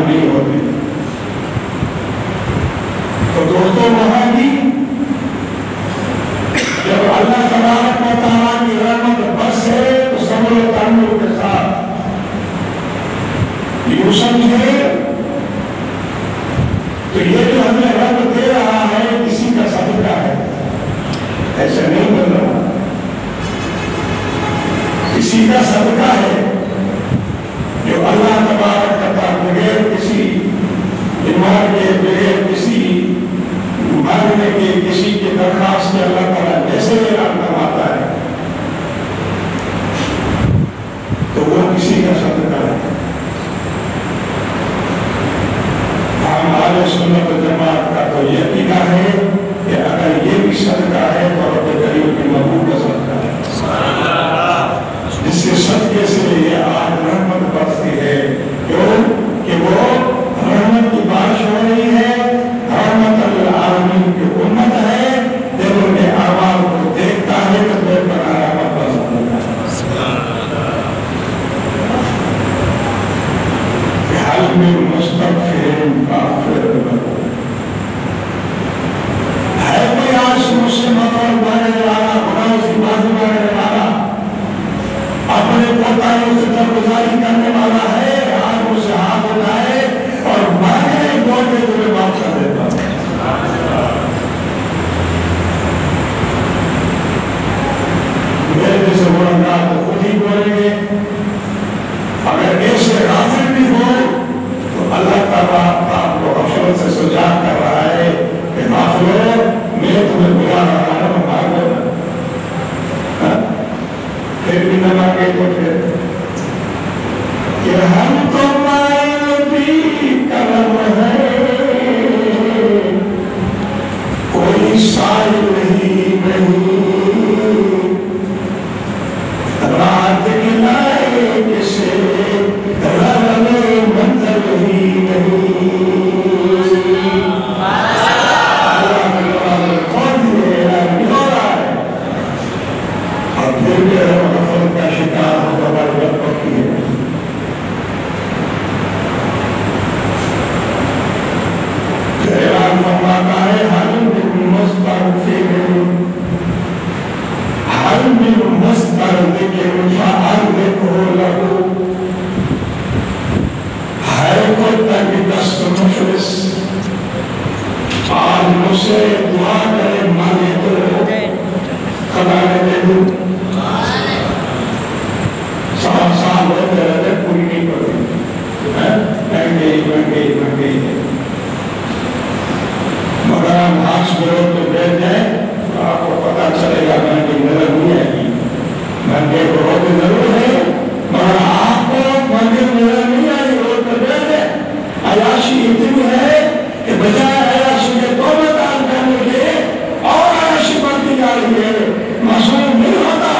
نہیں ہوتے. تو دوستوں وہاں بھی جب اللہ تبارک و تعالیٰ کی رحمت بس ہے تو صبر و تحمل کے ساتھ یوں سمجھے تو یہ جو ہمیں رب دے رہا ہے کسی کا صدقہ ہے، ایسا نہیں بن رہا، کسی کا صدقہ ہے جو اللہ تبارک و تعالیٰ بغیر کسی بیمار کے، بغیر کسی مانگنے کے، کسی کے درخواست کے اللہ تعالیٰ جیسے اعلان کرواتا ہے تو وہ کسی کا صدقہ ہے. ہمارے سنت و جماعت کا تو یہ عقیدہ ہے کہ اگر یہ بھی صدقہ ہے تو رب کریم کی محبوب کا صدقہ ہے، جس کے صدقے سے یہ آج رحمت برستی ہے. کیوں کہ وہ رحمت کی بارش ہو رہی ہے، رحمت العالمین کی امت ہے، دلوں کے اعمال کو دیکھتا ہے تو دل پر رحمت برستا ہے. حل میں مستغفر کافر لہو، ہے کوئی آج مجھ سے مغفرت مانگنے والا، گناہوں سے معافی مانگنے والا، اپنے کوتاہیوں سے درگزاری کرنے والا ہے؟ آج مجھ سے ہاتھ اٹھائے اور مانگے بول کے تمہیں معاف کر دیتا ہوں. میرے جیسے گنہگار تو خود ہی بولیں گے. اگر ایسے غافل بھی ہو تو اللہ تعالیٰ آپ کو غفلت سے سجا کر رہا ہے کہ غافلو میں تمہیں بلا رہا ہوں، مانگو نا. پھر بھی نہ مانگے تو پھر کہ ہم تو مائل بھی کرم ہے، کوئی سائل نہیں رات کھلائے کسے رب میں منظر ہی نہیں. اور پھر بھی غفلت کا شکار ہو ہماری رب پکی ہے. اعلان فرماتا ہے حل من مستغفر، حل من مستغفر فأغفر له. ہے کوئی تنگ دست مفلس آج مجھ سے دعا کرے مانگے تو خدا نے دے دوں. 7 سال ہوتے رہتے پوری نہیں پڑی، بن گئی. مگر ہم ہاسپٹل میں بیٹھ جائیں تو آپ کو پتا چلے گا مہنگی نظر نہیں آئے گی. مہنگے کو ہوتے ضرور ہے مگر آپ کو مہنگی نظر نہیں آئی. روڈ پر بیٹھ جائیں، عیاشی اتنی ہے کہ بجائے عیاشی کے 2 مقام کرنے کے اور عیاشی بڑھتی جا رہی ہے. معصوم نہیں ہوتا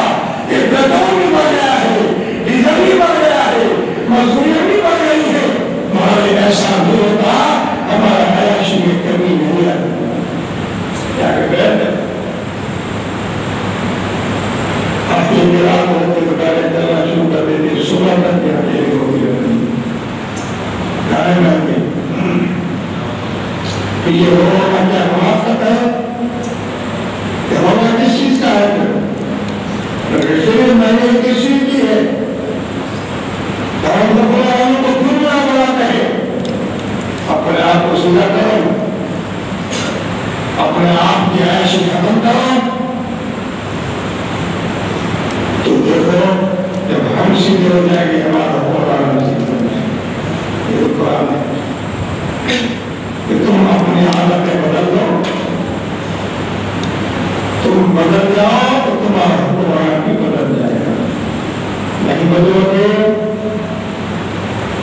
کہ پیٹرول بھی بڑھ گیا ہے، ڈیزل بھی بڑھ گیا ہے، مزدوریاں بھی بڑھ گئی ہے، مگر ایسا نہیں ہوتا ہمارا عیاشی میں کمی نہیں ہے. کیا کہ اپنی میرا ہوتے تو پہلے چلنا شروع کر دیتے، صبح تک کے اکیلے ہوتی رہتی گانے میں آتے. یہ ہونا کیا منافقت ہے کہ ہونا کس چیز کا ہے؟ پھر میں نے کس چیز کی ہے؟ ہم رب العالمین کو کیوں نہ بناتے ہیں؟ اپنے آپ کو سیدھا کرو، اپنے آپ کی عیش ختم کرو. تو دیکھو جب ہم سیدھے ہو جائیں گے ہمارا قرآن سیدھے ہو جائے گا. یہ قرآن ہے کہ تم اپنی عادتیں بدل دو، تم بدل جاؤ تو تمہارا قرآن بھی بدل جائے گا. نہیں بدلو گے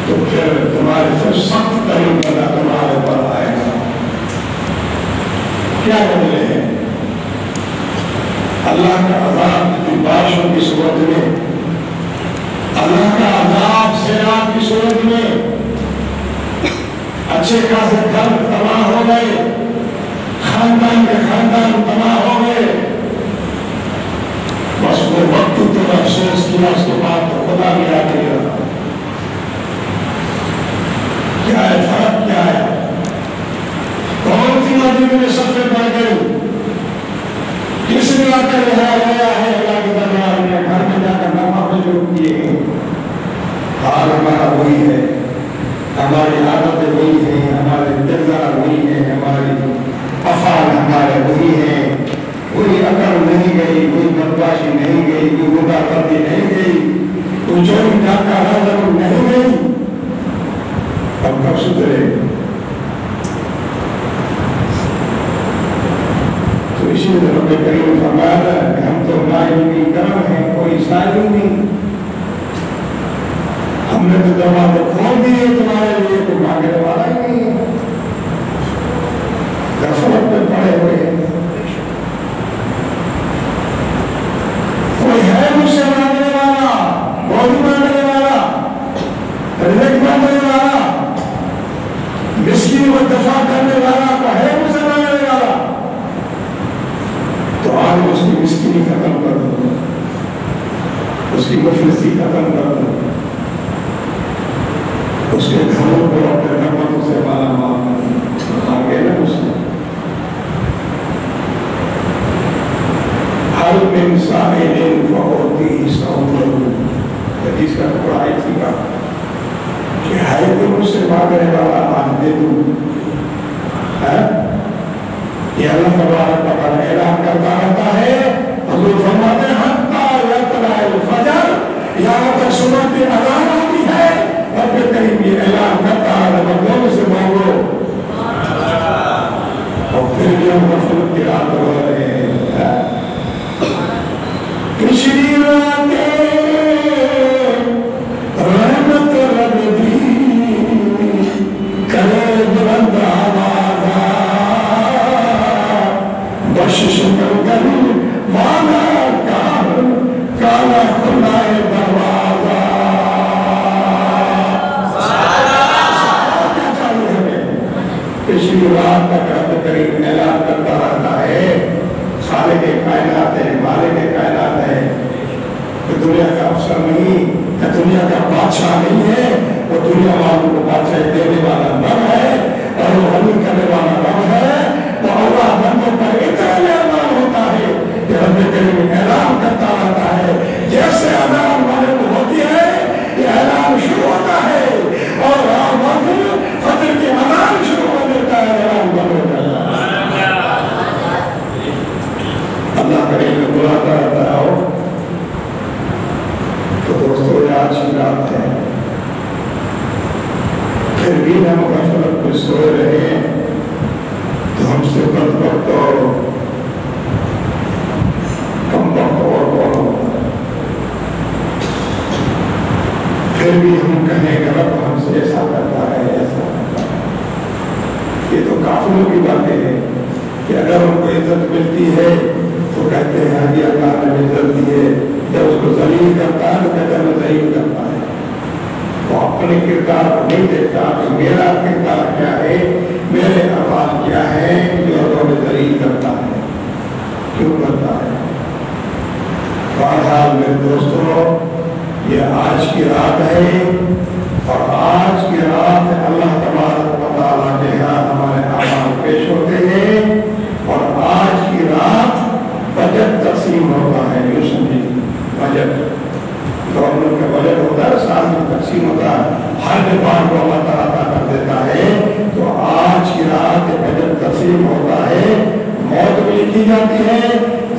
تو پھر تمہارے سے سخت ترین بلا تمہارے پر آئے گا. کیا بدلے ہیں؟ اللہ کا عذاب کی بارشوں کی صورت میں، اللہ کا عذاب سیلاب کی صورت میں. اچھے خاصے گھر تباہ ہو گئے، خاندان کے خاندان تباہ ہو گئے. بس وہ وقت تو افسوس کیا، اس کے بعد تو خدا بھی آ گیا. کیا ہے میں سب سے بڑھ گئی. کس نے آ کر یہاں لایا ہے اللہ کے دربار میں؟ گھر میں جا کر نفع جو کیے ہیں. حال ہمارا وہی ہے, ہماری عادتیں وہی ہیں, ہمارے کردار وہی ہیں, ہماری افعال ہمارے وہی ہیں. کوئی عقل نہیں گئی, کوئی بدماشی نہیں گئی, کوئی گناہ گردی نہیں گئی, کوئی چوری ڈاکہ ضرور نہیں گئی. اب کب سدھرے؟ تو اسی لیے رب کریم فرمایا کہ ہم تو نائبی کرم ہیں, کوئی سائل نہیں. ہم نے تو دروازے کھول دیے تمہارے لیے, کوئی مانگنے والا ہی نہیں ہے. غفلت پہ پڑے ہوئے ہیں. کوئی ہے مجھ سے مانگنے والا, بولی مانگنے والا, رزق مانگنے والا, مسکین کو دفاع کرنے والا, کو ہے مجھ سے مانگنے والا؟ تو آج اس کی مسکینی ختم کر دو, اس کی مفلسی ختم کر دو, اس کے گھروں کو اپنے رحمتوں سے مالا مال آگے نہ اس نے. ہر من سائل فأعطيه سؤله, حدیث کا ٹکڑا آئی تھی کا کہ ہے تو مجھ سے مانگنے والا آج دے دوں. یہ اللہ تبارک و تعالی اعلان کرتا رہتا ہے. حضور فرماتے ہیں حتی یطلع الفجر, یہاں تک صبح کی اذان آتی ہے رب کریم یہ اعلان کرتا ہے بندوں سے مانگو. اور پھر بھی ہم غفلت کی رات ہو رہے ہیں. پچھلی راتیں رحمت رب دی کرے بلند آوازہ, بخشش کر کر مانا کالا کھلائے دروازہ. پچھلی رات تک رب کریم اعلان کرتا رہتا ہے خالق کائنات ہے, مالک کائنات ہے, کہ دنیا کا افسر نہیں, کہ دنیا کا بادشاہ نہیں ہے, وہ دنیا والوں کو بادشاہ دینے والا رب ہے اور وہ حمل کرنے والا رب ہے. تو اللہ بندوں پر اتنا مہربان ہوتا ہے کہ رب کریم اعلان کرتا رہتا ہے. جیسے اذان والے کو ہوتی ہے یہ اعلان شروع ہوتا ہے اور فجر کی اذان شروع ہو دیتا ہے, اعلان بند ہو جاتا ہے. اللہ کریم بلاتا رہتا ہے. تو دوستو یہ آج کی رات ہے, پھر بھی ہم غفلت میں سوئے رہے ہیں تو ہم سے بد وقت اور کم وقت اور کون ہوتا ہے. پھر بھی ہم کہیں کہ رب ہم سے ایسا کرتا ہے, ایسا کرتا ہے. یہ تو کافروں کی باتیں ہیں کہ اگر ان کو عزت ملتی ہے تو کہتے ہیں کہ اللہ نے عزت دی ہے, جب اس کو ذلیل کرتا ہے تو کہتے ہیں ذلیل کرتا ہے. وہ اپنے کردار کو نہیں دیکھتا کہ میرا کردار کیا ہے, میرے افعال کیا ہے جو اللہ نے ذلیل کرتا ہے, کیوں کرتا ہے. بہرحال میرے دوستوں یہ آج کی رات ہے اور آج کی رات اللہ تبارک و تعالیٰ کے ہاں ہمارے اعمال پیش ہوتے ہیں اور آج کی رات بجٹ تقسیم ہوتا ہے. یوں سمجھیں, بجٹ گورنمنٹ کا بجٹ ہوتا ہے, سال میں تقسیم ہوتا ہے, ہر ڈپارٹ کو اللہ تعالیٰ عطا کر دیتا ہے. تو آج کی رات بجٹ تقسیم ہوتا ہے. موت بھی لکھی جاتی ہے,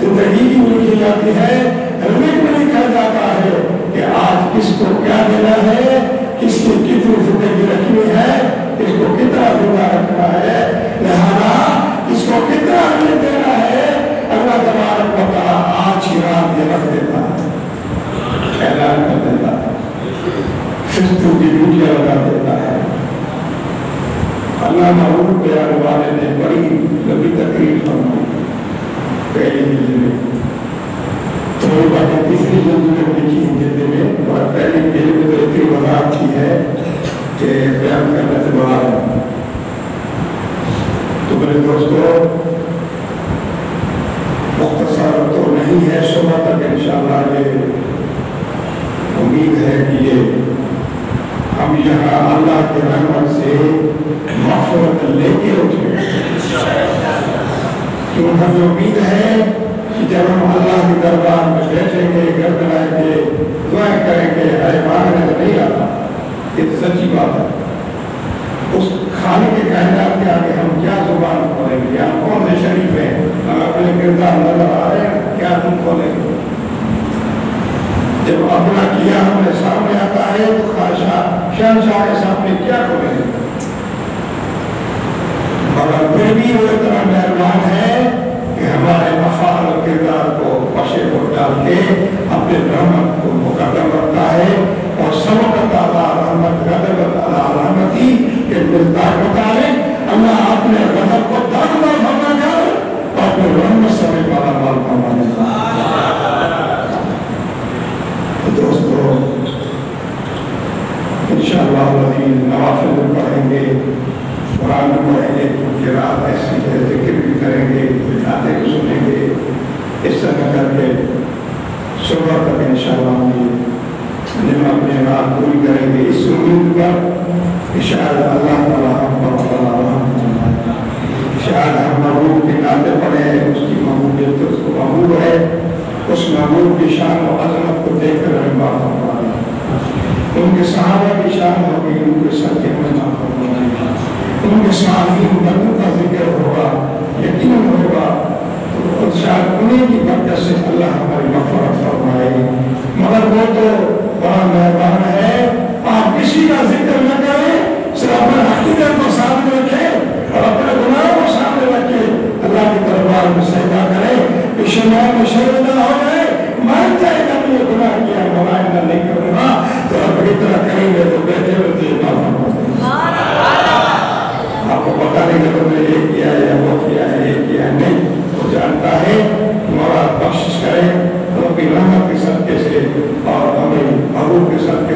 زندگی بھی لکھی جاتی ہے, رزق بھی لکھا جاتا ہے کہ آج کس کو کیا دینا ہے, کس کی کتنی زندگی رکھنی ہے, کس کو کتنا زندہ رکھنا ہے, لہذا کس کو کتنا رزق دینا ہے. اللہ تبارک و تعالیٰ آج کی رات یہ رکھ دیتا ہے, اعلان کر دیتا ہے, فرشتوں کی ڈیوٹیاں لگا دیتا ہے. اللہ معروف بیان والے نے بڑی لمبی تقریر فرمائی پہلی جلد میں, تھوڑی باتیں تیسری جلد میں لکھی ہیں جلد میں, اور پہلی جلد میں تو اتنی وضاحت کی ہے کہ بیان کرنے سے بڑا ہے. تو میرے دوستو مختصر تو نہیں ہے, صبح تک انشاءاللہ یہ امید ہے کہ یہ ہم یہاں اللہ کے رحمت سے مغفرت لے کے اٹھیں. کیوں ہمیں امید ہے کہ جب ہم اللہ کے دربار میں بیٹھیں گے گڑگڑائیں گے دعائیں کریں گے ہائے مانگنے تو نہیں آتا، یہ سچی بات ہے۔ اس خالق کے کائنات کے آگے ہم کیا زبان کھولیں گے؟ ہم کون سے شریف ہیں؟ ہم اپنے کردار نظر آ رہے ہیں، کیا تم کھولیں گے؟ جب اپنا کیا ہمارے سامنے آتا ہے تو شہنشاہ کے سامنے کیا کھولیں گے؟ مگر پھر بھی وہ اتنا مہربان ہے کہ ہمارے افعال و کردار کو پشے کو ڈال کے اپنے رحمت کو مقدم رکھتا ہے، اور سبقت علی رحمت غضبت علی رحمتی کے مزداق مطابق اللہ اپنے غضب کو داخل فرما کر اور اپنے رحمت سے مالا مال فرما دیتا ہے۔ دوستو انشاءاللہ العزیز نوافل پڑھیں گے، قرآن پڑھیں گے، کیونکہ رات ایسی ہے، ذکر بھی کریں گے، باتیں بھی سنیں گے، اس طرح کر کے صبح تک انشاءاللہ ہم اپنے رات پوری کریں گے اس امید پر کہ شاید اللہ تعالیٰ ہم پر شاید ہم محبوب کی نعتیں پڑھیں، اس کی محبوبیت اس کو محبوب ہے، اس محبوب کی شان و عظمت کو دیکھ کر ہم بات فرمائیں، ان کے صحابہ کی شان ہوگی، ان کے سب کے مہمان ہوگی، ان کے صالحین بندوں کا ذکر ہوگا، یقین ہوگا، تو شاید انہیں کی برکت سے اللہ ہماری مغفرت فرمائے۔ مگر وہ تو بڑا مہربان ہے، آپ کسی کا ذکر نہ کریں، صرف اپنے عقیدت کو سامنے رکھیں اور اپنے گناہوں کو سامنے رکھیں، اللہ کے دربار میں سجدہ کریں، شمار میں شرمندہ ہو گئے، مان جائے کہ ہم نے گناہ کیا، ملائمہ نہیں کروں گا، تو اب اتنا کریں گے تو بیٹھے ہوتے معاف فرما دیں۔ آپ کو پتہ نہیں کہ تم نے یہ کیا ہے یا وہ کیا ہے، یہ کیا ہے، نہیں، وہ جانتا ہے، مولا بخشش کرے تو اپنی رحمت کے صدقے سے اور ہمیں محبوب کے صدقے